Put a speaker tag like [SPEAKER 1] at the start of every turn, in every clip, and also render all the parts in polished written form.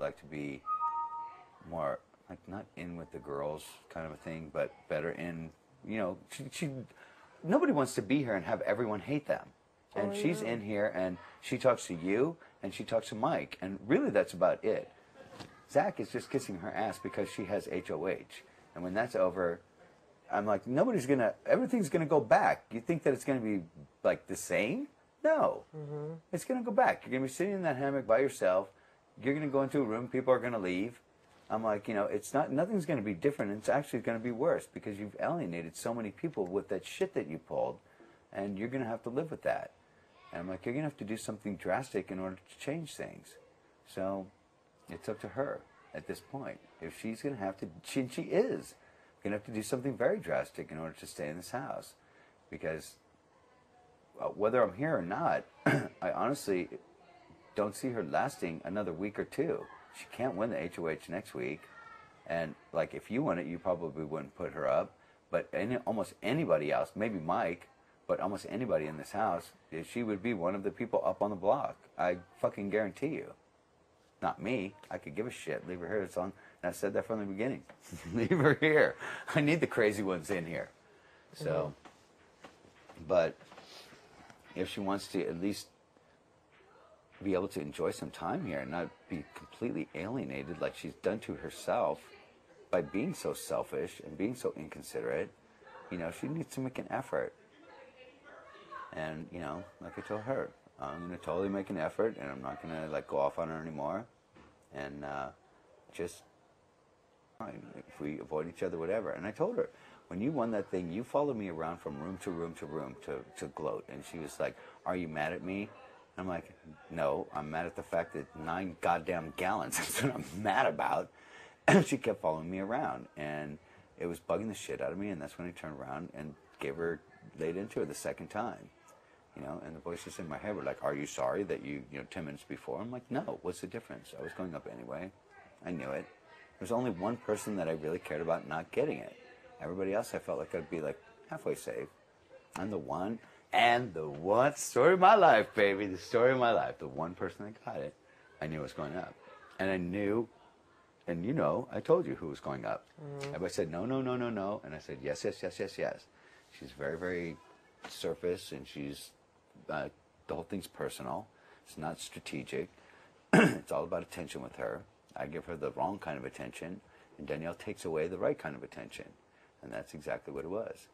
[SPEAKER 1] like to be more, like, not in with the girls kind of a thing, but better in, you know, nobody wants to be here and have everyone hate them. And she's in here, and she talks to you, and she talks to Mike, and really that's about it. Zach is just kissing her ass because she has HOH. And when that's over, I'm like, everything's gonna go back. You think that it's gonna be, like, the same? No. It's gonna go back. You're gonna be sitting in that hammock by yourself. You're gonna go into a room, people are gonna leave. I'm like, you know, nothing's gonna be different. It's actually gonna be worse because you've alienated so many people with that shit that you pulled, and you're gonna have to live with that. And I'm like, you're gonna have to do something drastic in order to change things. So it's up to her at this point. If she's gonna have to, she is gonna have to do something very drastic in order to stay in this house, because whether I'm here or not, I honestly don't see her lasting another week or two. She can't win the HOH next week, and like, if you won it, you probably wouldn't put her up. But almost anybody else, maybe Mike, but almost anybody in this house, she would be one of the people up on the block. I fucking guarantee you. Not me. I could give a shit. Leave her here. It's on. And I said that from the beginning. Leave her here. I need the crazy ones in here. So, but if she wants to at least be able to enjoy some time here and not be completely alienated like she's done to herself by being so selfish and being so inconsiderate, you know, she needs to make an effort. And, you know, like I told her, I'm going to totally make an effort, and I'm not going to, like, go off on her anymore. And just, if we avoid each other, whatever. And I told her, when you won that thing, you followed me around from room to room to room to gloat. And she was like, are you mad at me? And I'm like, no, I'm mad at the fact that 9 goddamn gallons, that's what I'm mad about. And she kept following me around. And it was bugging the shit out of me, and that's when I turned around and laid into her the second time. You know, and the voices in my head were like, are you sorry that you know, 10 minutes before? I'm like, no, what's the difference? I was going up anyway. I knew it. There's only one person that I really cared about not getting it. Everybody else, I felt like I'd be like halfway safe. I'm the one, story of my life, baby, the story of my life. The one person that got it, I knew was going up. And I knew, and you know, I told you who was going up. Everybody said, no, no, no, no, no. And I said, yes, yes, yes, yes, yes. She's very, very surface, and she's, the whole thing's personal. It's not strategic. It's all about attention with her. I give her the wrong kind of attention, and Danielle takes away the right kind of attention. And that's exactly what it was.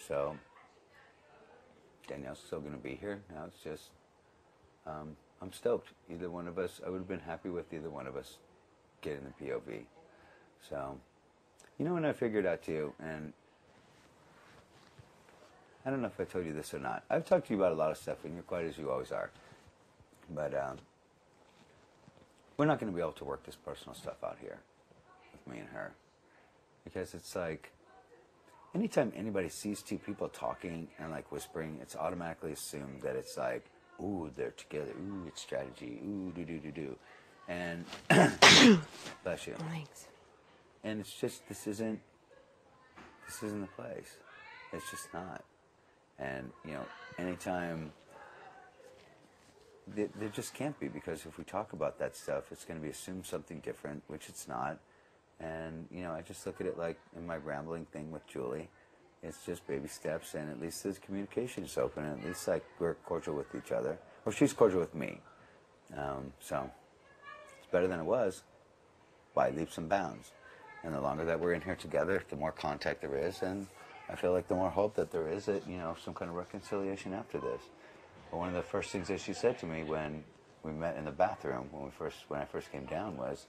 [SPEAKER 1] So Danielle's still going to be here. Now it's just, I'm stoked. Either one of us, I would have been happy with either one of us getting the POV. So, you know, when I figured out too, and I don't know if I told you this or not. I've talked to you about a lot of stuff, and you're quiet as you always are. But we're not going to be able to work this personal stuff out here with me and her. Because it's like, anytime anybody sees two people talking and like whispering, it's automatically assumed that it's like, ooh, they're together. Ooh, it's strategy. Ooh, do. And, bless you.
[SPEAKER 2] Thanks.
[SPEAKER 1] And it's just, this isn't the place. It's just not. And, you know, anytime, there just can't be, because if we talk about that stuff, it's going to be assumed something different, which it's not. And, you know, I just look at it like in my rambling thing with Julie, it's just baby steps, and at least the communication is open, and at least, like, we're cordial with each other. Or she's cordial with me. So, it's better than it was by leaps and bounds. And the longer that we're in here together, the more contact there is, and I feel like the more hope that there is that, you know, some kind of reconciliation after this. But one of the first things that she said to me when we met in the bathroom, when I first came down, was,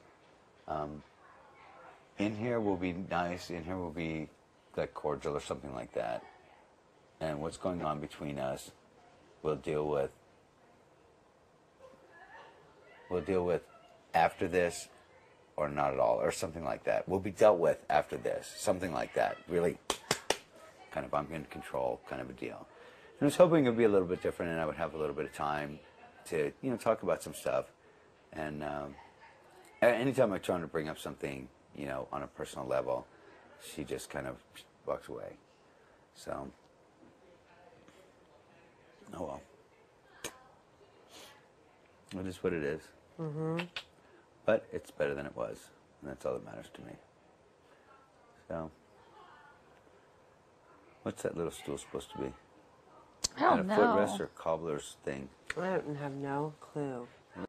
[SPEAKER 1] in here will be nice, in here will be like cordial or something like that. And what's going on between us, we'll deal with after this, or not at all, or something like that. Will be dealt with after this, something like that. Really kind of, I'm in control kind of a deal. And I was hoping it would be a little bit different, and I would have a little bit of time to, you know, talk about some stuff. And anytime I'm trying to bring up something, you know, on a personal level, she just kind of walks away. So, oh well. It is what it is. But it's better than it was, and that's all that matters to me. So, what's that little stool supposed to be?
[SPEAKER 2] I don't
[SPEAKER 1] And a
[SPEAKER 2] know.
[SPEAKER 1] footrest or cobbler's thing?
[SPEAKER 3] I don't have no clue.